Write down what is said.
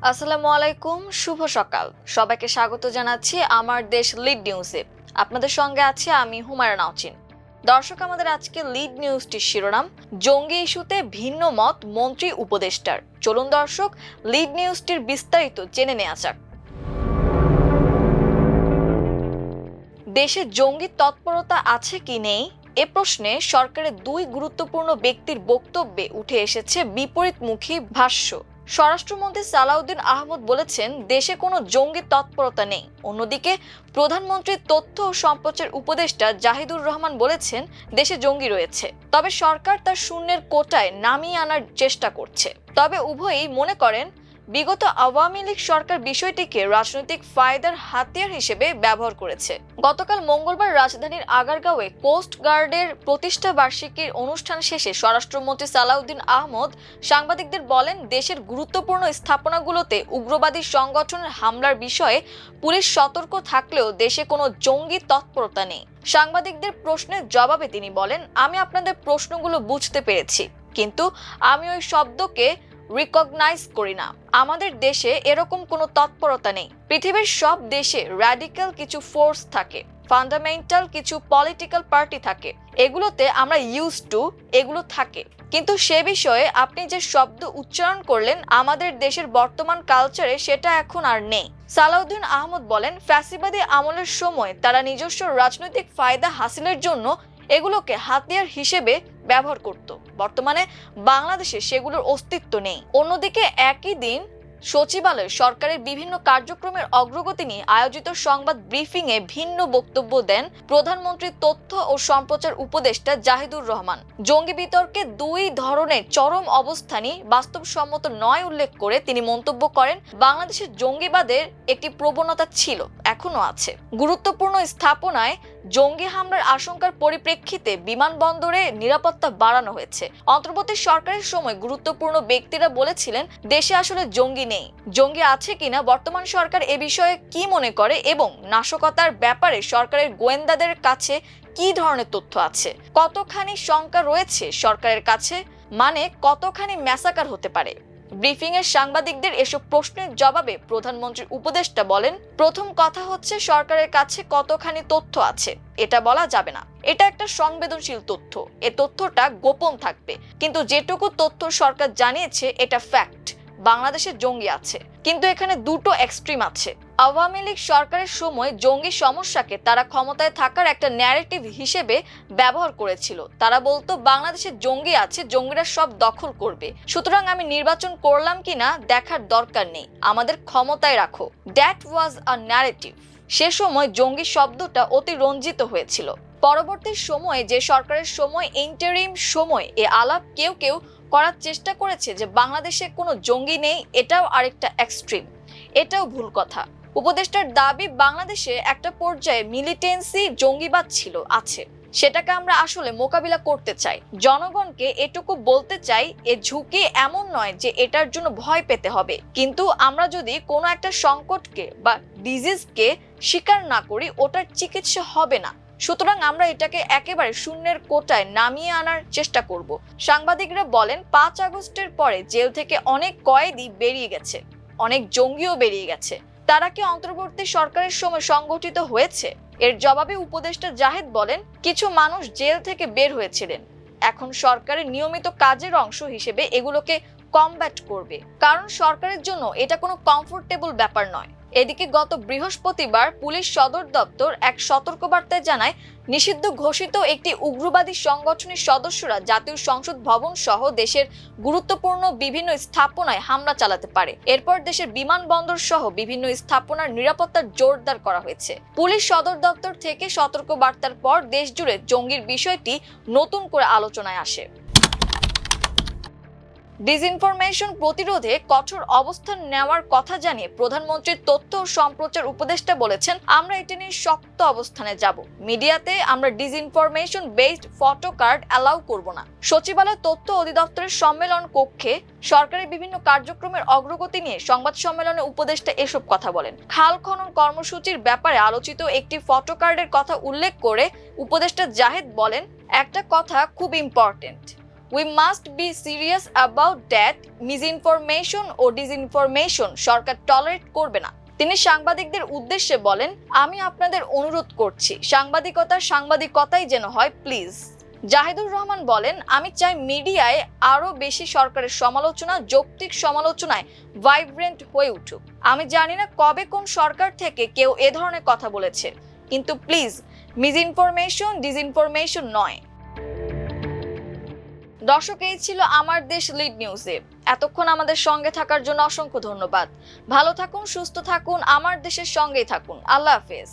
আসসালামু আলাইকুম, শুভ সকাল। সবাইকে স্বাগত জানাচ্ছি আমার দেশ লিড নিউজে। আপনাদের সঙ্গে আছি আমি হুমায়রা নাওচিন। দর্শক, আমাদের আজকে লিড নিউজটির শিরোনাম, জঙ্গি ইস্যুতে ভিন্ন মত মন্ত্রী উপদেষ্টার। চলুন দর্শক, লিড নিউজটির বিস্তারিত জেনে নেওয়া যাক। দেশে জঙ্গি তৎপরতা আছে কি নেই এ প্রশ্নে সরকারের দুই গুরুত্বপূর্ণ ব্যক্তির বক্তব্যে উঠে এসেছে বিপরীতমুখী ভাষ্য। স্বরাষ্ট্রমন্ত্রী সালাউদ্দিন আহমদ বলেছেন, দেশে কোনো জঙ্গি তৎপরতা নেই। অন্যদিকে প্রধানমন্ত্রীর তথ্য ও সম্প্রচার উপদেষ্টা জাহিদুর রহমান বলেছেন, দেশে জঙ্গি রয়েছে, তবে সরকার তার শূন্যের কোটায় নামিয়ে আনার চেষ্টা করছে। তবে উভয়ই মনে করেন, বিগত আওয়ামী লীগ সরকার বিষয়টিকে রাজনৈতিক ফায়দার হাতিয়ার হিসেবে ব্যবহার করেছে। গতকাল মঙ্গলবার রাজধানীর আগারগাঁওয়ে কোস্ট গার্ডের প্রতিষ্ঠা বার্ষিকীর অনুষ্ঠান শেষে স্বরাষ্ট্রমন্ত্রী সালাউদ্দিন আহমদ সাংবাদিকদের বলেন, দেশের গুরুত্বপূর্ণ স্থাপনাগুলোতে উগ্রবাদী সংগঠনের হামলার বিষয়ে পুলিশ সতর্ক থাকলেও দেশে কোনো জঙ্গি তৎপরতা নেই। সাংবাদিকদের প্রশ্নের জবাবে তিনি বলেন, আমি আপনাদের প্রশ্নগুলো বুঝতে পেরেছি, কিন্তু আমি ওই শব্দকে রিকগনাইজ করি না। আমাদের দেশে এরকম কোনো তৎপরতা নেই। পৃথিবীর সব দেশে র্যাডিক্যাল কিছু ফোর্স থাকে, ফান্ডামেন্টাল কিছু পলিটিক্যাল পার্টি থাকে, এগুলোতে আমরা ইউজ টু, এগুলো থাকে। কিন্তু সে বিষয়ে আপনি যে শব্দ উচ্চারণ করলেন, আমাদের দেশের বর্তমান কালচারে সেটা এখন আর নেই। সালাউদ্দিন আহমদ বলেন, ফ্যাসিবাদী আমলের সময় তারা নিজস্ব রাজনৈতিক ফায়দা হাসিলের জন্য এগুলোকে হাতিয়ার হিসেবে ব্যবহার করত। বর্তমানে বাংলাদেশে সেগুলোর অস্তিত্ব নেই। অন্যদিকে একই দিন সচিবালয়ে সরকারের বিভিন্ন কার্যক্রমের অগ্রগতি নিয়ে আয়োজিত সংবাদ ব্রিফিং এ ভিন্ন বক্তব্য দেন প্রধানমন্ত্রীর তথ্য ও সম্প্রচার উপদেষ্টা জাহিদুর রহমান। জঙ্গি বিতর্কে দুই ধরনের চরম অবস্থানই বাস্তবসম্মত নয় উল্লেখ করে তিনি মন্তব্য করেন, বাংলাদেশের জঙ্গিবাদের একটি প্রবণতা ছিল, এখনো আছে। গুরুত্বপূর্ণ স্থাপনায় জঙ্গি হামলার আশঙ্কার পরিপ্রেক্ষিতে বিমানবন্দরে নিরাপত্তা বাড়ানো হয়েছে। অন্তর্বর্তী সরকারের সময় গুরুত্বপূর্ণ ব্যক্তিরা বলেছিলেন, দেশে আসলে জঙ্গি নেই। জঙ্গি আছে কিনা বর্তমান সরকার এ বিষয়ে কি মনে করে এবং নাশকতার ব্যাপারে সরকারের গোয়েন্দাদের কাছে কি ধরনের তথ্য আছে, কতখানি শঙ্কা রয়েছে সরকারের কাছে, মানে কতখানি ম্যাসাকার হতে পারে। ব্রিফিং এর সাংবাদিকদের এসব প্রশ্নের জবাবে প্রধানমন্ত্রীর উপদেষ্টা বলেন, প্রথম কথা হচ্ছে সরকারের কাছে কতখানি তথ্য আছে এটা বলা যাবে না। এটা একটা সংবেদনশীল তথ্য, এ তথ্যটা গোপন থাকবে। কিন্তু যেটুকু তথ্য সরকার জানিয়েছে এটা ফ্যাক্ট, বাংলাদেশে জঙ্গি আছে। কিন্তু এখানে দুটো এক্সট্রিম আছে। আওয়ামী লীগ সরকারের সময় জঙ্গি সমস্যাকে তারা ক্ষমতায় থাকার একটা ন্যারেটিভ হিসেবে ব্যবহার করেছিল। তারা বলতো, বাংলাদেশে জঙ্গি আছে, জঙ্গিরা সব দখল করবে, সুতরাং আমি নির্বাচন করলাম কিনা দেখার দরকার নেই, আমাদের ক্ষমতায় রাখো। That was a narrative. সে সময় জঙ্গি শব্দটা অতি রঞ্জিত হয়েছিল। পরবর্তী সময়ে যে সরকারের সময় ইন্টারিম সময় এ আলাপ কেউ কেউ করার চেষ্টা করেছে যে বাংলাদেশে কোনো জঙ্গি নেই, এটাও আরেকটা এক্সট্রিম, এটাও ভুল কথা। উপদেষ্টার দাবি, বাংলাদেশে একটা পর্যায়ে মিলিটেন্সি জঙ্গিবাদ ছিল, আছে, সেটাকে আমরা আসলে মোকাবিলা করতে চাই। জনগণকে এটুকু বলতে চাই, এ ঝুঁকি এমন নয় যে এটার জন্য ভয় পেতে হবে, কিন্তু আমরা যদি কোনো একটা সংকটকে বা ডিজিজকে স্বীকার না করি, ওটার চিকিৎসা হবে না। সুতরাং আমরা এটাকে একেবারে শূন্যের কোটায় নামিয়ে আনার চেষ্টা করব। সাংবাদিকরা বলেন, 5 আগস্টের পরে জেল থেকে অনেক কয়েদি বেরিয়ে গেছে, অনেক জঙ্গিও বেরিয়ে গেছে। তারা কি অন্তর্বর্তী সরকারের সময় সংগঠিত হয়েছে? এর জবাবে উপদেষ্টা জাহিদ বলেন, কিছু মানুষ জেল থেকে বের হয়েছিলেন, এখন সরকারের নিয়মিত কাজের অংশ হিসেবে এগুলোকে কমব্যাট করবে, কারণ সরকারের জন্য এটা কোনো কমফোর্টেবল ব্যাপার নয়। এদিকে গত বৃহস্পতিবার পুলিশ সদর দপ্তর এক সতর্কবার্তায় জানায়, নিষিদ্ধ ঘোষিত একটি উগ্রবাদী সংগঠনের সদস্যরা জাতীয় সংসদ ভবন সহ দেশের গুরুত্বপূর্ণ বিভিন্ন স্থাপনায় হামলা চালাতে পারে। এরপর দেশের বিমানবন্দর সহ বিভিন্ন স্থাপনার নিরাপত্তা জোরদার করা হয়েছে। পুলিশ সদর দপ্তর থেকে সতর্কবার্তার পর দেশ জুড়ে জঙ্গির বিষয়টি নতুন করে আলোচনায় আসে। ডিসইনফরমেশন প্রতিরোধে কঠোর অবস্থান নেওয়ার কথা জানিয়ে প্রধানমন্ত্রীর তথ্য ও সম্প্রচার উপদেষ্টা বলেছেন, আমরা এটা নিয়ে শক্ত অবস্থানে যাব। মিডিয়াতে আমরা disinformation based photo card allow করব না। সচিবালয় তথ্য অধিদপ্তরের সম্মেলন কক্ষে সরকারের বিভিন্ন কার্যক্রমের অগ্রগতি নিয়ে সংবাদ সম্মেলনে উপদেষ্টা এসব কথা বলেন। খাল খনন কর্মসূচির ব্যাপারে আলোচিত একটি ফটো কার্ডের কথা উল্লেখ করে উপদেষ্টা জাহিদ বলেন, একটা কথা খুব important, we must be serious about that. Misinformation ও ডিসইনফরমেশন সরকার টলারেট করবে না। তিনি সাংবাদিকদের উদ্দেশ্যে বলেন, আমি আপনাদের অনুরোধ করছি সাংবাদিকতাই যেন হয়, প্লিজ। জাহিদুর রহমান বলেন, আমি চাই মিডিয়ায় আরো বেশি সরকারের সমালোচনা যৌক্তিক সমালোচনায় ভাইব্রেন্ট হয়ে উঠুক। আমি জানি না কবে কোন সরকার থেকে কেউ এ ধরনের কথা বলেছে, কিন্তু প্লিজ মিসইনফরমেশন ডিসইনফরমেশন নয়। দর্শক, এই ছিল আমার দেশ লিড নিউজে। এতক্ষণ আমাদের সঙ্গে থাকার জন্য অসংখ্য ধন্যবাদ। ভালো থাকুন, সুস্থ থাকুন, আমার দেশের সঙ্গেই থাকুন। আল্লাহ হাফেজ।